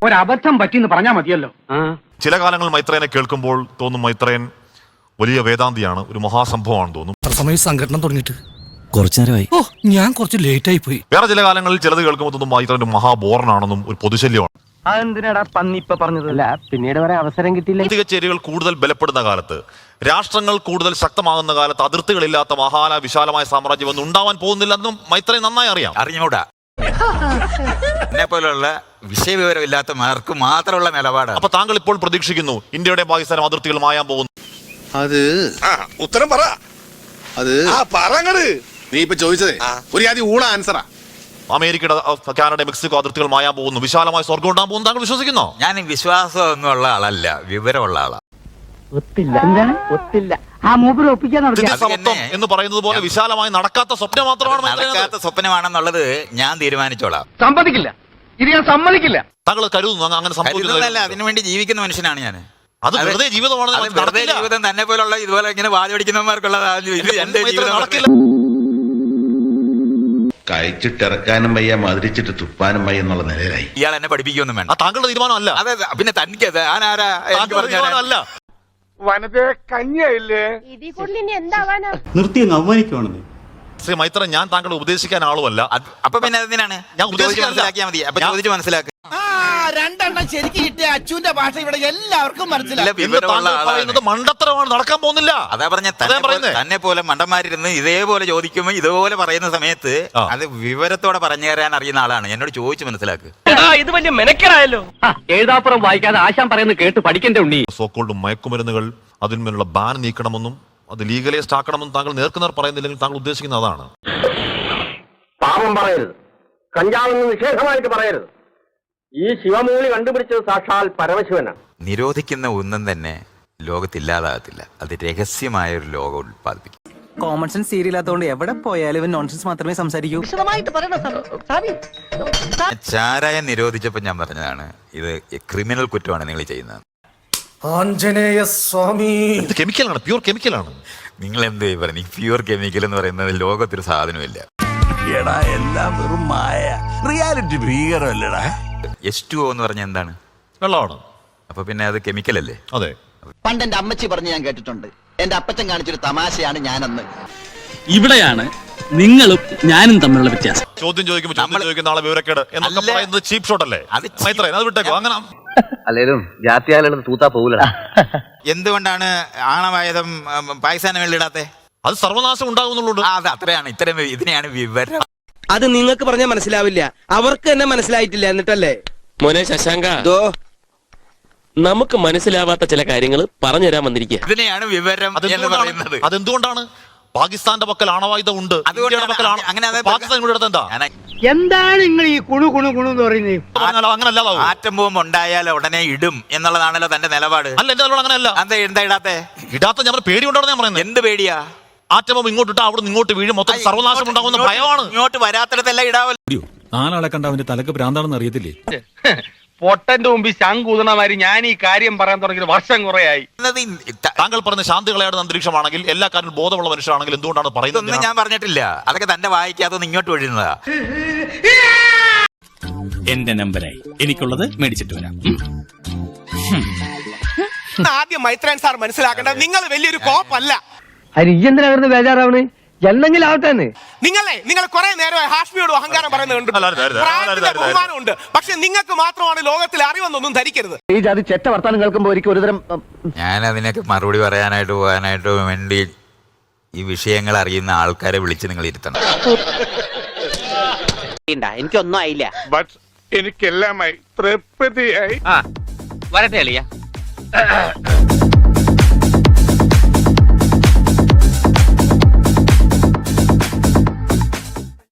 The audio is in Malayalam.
ഒരബദ്ധം പറ്റിയെന്ന് പറഞ്ഞാൽ മതിയല്ലോ. ചില കാലങ്ങൾ മൈത്രേനെ കേൾക്കുമ്പോൾ തോന്നും മൈത്രേൻ വലിയ വേദാന്തിയാണ്, ഒരു മഹാസംഭവമാണെന്ന് തോന്നും. സമയം സംഘടന തുടങ്ങിയിട്ട് കുറച്ചു നേരമായി. ഞാൻ കുറച്ച് ലേറ്റ് ആയി പോയി. വേറെ ചില കാലങ്ങളിൽ ചിലത് കേൾക്കുമ്പോൾ തോന്നും മൈത്രേൻ ഒരു മഹാബോറനാണെന്നും ഒരു പൊതുശല്യമാണ്. അതെന്തിനാടാ പന്നിപ്പ പറഞ്ഞതല്ല, പിന്നീട് വരെ അവസരം കിട്ടില്ല. ഭൗതിക ചേരികൾ കൂടുതൽ ബലപ്പെടുന്ന കാലത്ത്, രാഷ്ട്രങ്ങൾ കൂടുതൽ ശക്തമാകുന്ന കാലത്ത് അതിർത്തികളില്ലാത്ത വിശാലമായ സാമ്രാജ്യം ഒന്നും ഉണ്ടാവാൻ പോകുന്നില്ലെന്നും മൈത്രേൻ നന്നായി അറിയാം. അറിഞ്ഞൂടാ. എന്നെ പോലുള്ള വിഷയവിവരമില്ലാത്ത മാർക്ക് മാത്രമുള്ള നിലപാടാണ്. അപ്പൊ താങ്കൾ ഇപ്പോൾ പ്രതീക്ഷിക്കുന്നു ഇന്ത്യയുടെ പാകിസ്ഥാനും അതിർത്തികൾ മായാൻ പോകുന്നു? അത് ഉത്തരം പറ. അത് പറങ്ങട്. നീ ഇപ്പൊ ചോദിച്ചതേ ഒരു ആദ്യം ഊള ആൻസറാ. അമേരിക്കയുടെ, കാനഡ, മെക്സിക്കോ അതിർത്തികൾ മായാൻ പോകുന്നു, വിശാലമായ സ്വർഗം ഉണ്ടാകാൻ പോകുന്നു, താങ്കൾ വിശ്വസിക്കുന്നോ? ഞാൻ വിശ്വാസം ഉള്ള ആളല്ല, വിവരമുള്ള ആളാ. ഒത്തില്ല. എന്താണ് ഒത്തില്ല? ആ മൂപ്പര് ഒപ്പിക്കാൻ സമത്വം എന്ന് പറയുന്നത് പോലെ വിശാലമായി നടക്കാത്ത സ്വപ്നം മാത്രമാണ്. നടക്കാത്ത സ്വപ്നമാണെന്നുള്ളത് ഞാൻ തീരുമാനിച്ചോളാം. സമ്മതിക്കില്ല, ഇത് ഞാൻ സമ്മതിക്കില്ല. താങ്കൾ കരുതുന്നു അങ്ങനെ സംഭവിക്കുന്നതല്ല? അതിനുവേണ്ടി ജീവിക്കുന്ന മനുഷ്യനാണ് ഞാൻ. അത് വെറുതെ ജീവിതമാണ്. വെറുതെ ജീവിതം തന്നെ പോലുള്ള ഇതുപോലെ ഇങ്ങനെ വാചടിക്കുന്നവർക്കുള്ളതാണ്. ഇത് എന്റെ ജീവിതം നടക്കില്ല. കഴിച്ചിട്ടിറക്കാനും വയ്യ, മധുരിച്ചിട്ട് തുപ്പാനും വയ്യ എന്നുള്ള നിലയിലായി. ഇയാൾ എന്നെ പഠിപ്പിക്കൊന്നും വേണ്ട. താങ്കളുടെ തീരുമാനമല്ല. അതെ, പിന്നെ തനിക്ക് ആരാ തീരുമാനമല്ല. വനത്തെ കഞ്ഞില്ലേ നിർത്തി അങ്ങ് അവമാനിക്കുവാണെന്ന്. ശ്രീ മൈത്രൻ, ഞാൻ താങ്കളെ ഉപദേശിക്കാൻ ആളുമല്ല. അപ്പൊ പിന്നെ എന്തിനാണ് ഞാൻ മനസ്സിലാക്കിയാൽ മതി. അപ്പൊ ചോദിച്ചു മനസ്സിലാക്കുക. രണ്ടെണ്ണം ശരിക്കും കിട്ടിയ അച്ഛന്റെ ഭാഷ ഇവിടെ എല്ലാവർക്കും പറയുന്നത് മണ്ടത്തരമാണ്, നടക്കാൻ പോകുന്നില്ല. അതാ പറഞ്ഞ തന്നെ പോലെ മണ്ടന്മാരിരുന്ന് ഇതേപോലെ ചോദിക്കുമ്പോൾ ഇതുപോലെ പറയുന്ന സമയത്ത് അത് വിവരത്തോടെ പറഞ്ഞു തരാൻ അറിയുന്ന ആളാണ്. എന്നോട് ചോദിച്ചു മനസ്സിലാക്കുക. ഇത് വലിയ മെനക്കെടായല്ലോ. എഴുതാപ്പുറം വായിക്കാതെ ആശാൻ പറയുന്നത് കേട്ട് പഠിക്കണ്ടേ ഉണ്ണി. സോക്കോൾഡ് മയക്കുമരുന്നുകൾ, അതിന്മേലുള്ള ബാൻ നീക്കണമെന്നും അത് ലീഗലൈസ്ഡ് ആക്കണമെന്നും താങ്കൾ നേർക്കുനേർ പറയുന്നില്ലെങ്കിൽ താങ്കൾ ഉദ്ദേശിക്കുന്ന അതാണ്. പാപം പറയരുത്, കഞ്ചാവെന്ന് നിഷേധമായിട്ട് പറയരുത്. ഈ ശിവമൂലി കണ്ടുപിടിച്ചത് സാക്ഷാൽ പരമശിവനാണ്. നിരോധിക്കുന്ന ഒന്നും തന്നെ ലോകത്തില്ലാതാകത്തില്ല. അത് രഹസ്യമായ ഒരു ലോകം ഉത്പാദിപ്പിക്കും. കോമൺ സെൻസ് സീരിയലാത്തോണ്ട് എവിടെ പോയാലും ഇവൻ നോൺസെൻസ് മാത്രമേ സംസാരിക്കൂ. ചാരായം നിരോധിച്ചപ്പോൾ ഞാൻ പറഞ്ഞതാണ്, ഇത് ക്രിമിനൽ കുറ്റമാണ് നിങ്ങൾ ചെയ്യുന്നത്. ആഞ്ജനേയ സ്വാമി, ഇത് കെമിക്കലാണ്, പ്യൂർ കെമിക്കലാണ്. നിങ്ങൾ എന്ത് പറഞ്ഞു? പ്യൂർ കെമിക്കൽ എന്ന് പറയുന്നത് ലോകത്തൊരു സാധനമില്ല. എല്ലാം വെറും മായ, റിയാലിറ്റി ഭീകരമല്ലടാ. H2O എന്ന് പറഞ്ഞാൽ എന്താണ്? വെള്ളമാണ്. അപ്പൊ പിന്നെ അത് കെമിക്കൽ അല്ലേ? അതെ. പണ്ട് എന്റെ അമ്മച്ചി പറഞ്ഞ് ഞാൻ കേട്ടിട്ടുണ്ട്. എന്റെ അപ്പച്ചൻ കാണിച്ചൊരു തമാശയാണ് ഞാനെന്ന്. ഇവിടെയാണ് നിങ്ങളും ഞാനും തമ്മിലുള്ള വ്യത്യാസം. ചോദ്യം ചോദിക്കുന്ന ആളെ വിവരക്കേട് എന്നൊക്കെ പറയുന്നത് ചീപ്പ് ഷോട്ട് അല്ലേ? മൈത്രേൻ, അത് വിട്ടേക്കോ. അങ്ങനെ അല്ലേലും ജാത്യാലും തൂത്താ പോകൂല. എന്തുകൊണ്ടാണ് ആണവായുധം പാകിസ്ഥാന് വെള്ളിടാത്തെ? അത് സർവനാശം ഉണ്ടാകുന്നുള്ളൂ. അത് അത്രയാണ്. ഇത്തരം ഇതിനെയാണ് വിവരം. അത് നിങ്ങൾക്ക് പറഞ്ഞാൽ മനസ്സിലാവില്ല, അവർക്ക് തന്നെ മനസ്സിലായിട്ടില്ല. എന്നിട്ടല്ലേ മോനെ ശശാങ്ക, നമുക്ക് മനസ്സിലാവാത്ത ചില കാര്യങ്ങൾ പറഞ്ഞുതരാൻ വന്നിരിക്കുക. ഇതിനെയാണ് വിവരം എന്ന് പറയുന്നത്. അതെന്തുകൊണ്ടാണ്? പാകിസ്ഥാന്റെ പക്കൽ ആണവായുധം ഉണ്ട്, എന്താണ് നിങ്ങൾ ഈ കുണു കുണു കുണു എന്ന് പറയുന്നത്? ആറ്റം ബോംബ് ഉണ്ടായാൽ ഉടനെ ഇടും എന്നുള്ളതാണല്ലോ തന്റെ നിലപാട്. അല്ല, എന്റെ നിലപാട് അങ്ങനെയല്ല. എന്താ ഇടാത്ത? ഞാൻ പേടി കൊണ്ടാണ് ഞാൻ പറയുന്നത്. എന്ത് പേടിയാ? ആറ്റം ബോംബ് ഇങ്ങോട്ട് ഇട്ടാ അവിടെ ഇങ്ങോട്ട് വീഴും, മൊത്തം സർവനാശം ഉണ്ടാകുന്ന ഭയമാണ്. ഇങ്ങോട്ട് വരാത്തിടത്തെല്ലാം ഇടാവല്ലോ. നാലാളെ കണ്ട അവന്റെ തലക്ക് ഭ്രാന്താണെന്ന് അറിയത്തില്ലേ? പൊട്ടന്റെ മുമ്പിൽ ശങ്കൂതണമാരി ഞാൻ ഈ കാര്യം പറയാൻ തുടങ്ങിയത് വർഷം കുറയായി. താങ്കൾ പറഞ്ഞ ശാന്തി കളയാടുന്ന അന്തരീക്ഷമാണെങ്കിൽ, എല്ലാ കാര്യവും ബോധമുള്ള മനുഷ്യരാണെങ്കിൽ എന്തുകൊണ്ടാണ് പറയുന്നത്? ഒന്നും ഞാൻ പറഞ്ഞിട്ടില്ല. അതൊക്കെ തന്റെ വായിക്കാതൊന്നും ഇങ്ങോട്ട് വീഴുന്നതാ. എന്റെ നമ്പരായി എനിക്കുള്ളത് മേടിച്ചിട്ട് വരാം. ആദ്യം മൈത്രൻ സാർ മനസ്സിലാക്കേണ്ടത് നിങ്ങൾ വലിയൊരു കോപ്പല്ല. എന്തിനായിരുന്നു ബേജാറാവണ്? എന്തെങ്കിലും ആവട്ടെ. നിങ്ങൾ കുറെ നേരമായി ഹാഷ്മിയോട് അഹങ്കാരം പറയുന്നുണ്ട്, ബഹുമാനമുണ്ട്. പക്ഷെ നിങ്ങൾക്ക് മാത്രമാണ് ലോകത്തിലെ അറിവെന്നൊന്നും ധരിക്കരുത്. ഈ ജാതി ചെറ്റ വർത്താനം കേൾക്കുമ്പോൾ ഒരിക്കൽ ഒരുതരം ഞാൻ അതിനൊക്കെ മറുപടി പോകാനായിട്ട് വേണ്ടി ഈ വിഷയങ്ങൾ അറിയുന്ന ആൾക്കാരെ വിളിച്ച് നിങ്ങൾ ഇരുത്തണം. എനിക്കൊന്നും ആയില്ല. എനിക്കെല്ലാമായി തൃപ്തിയായി. വരട്ടെ അളിയ.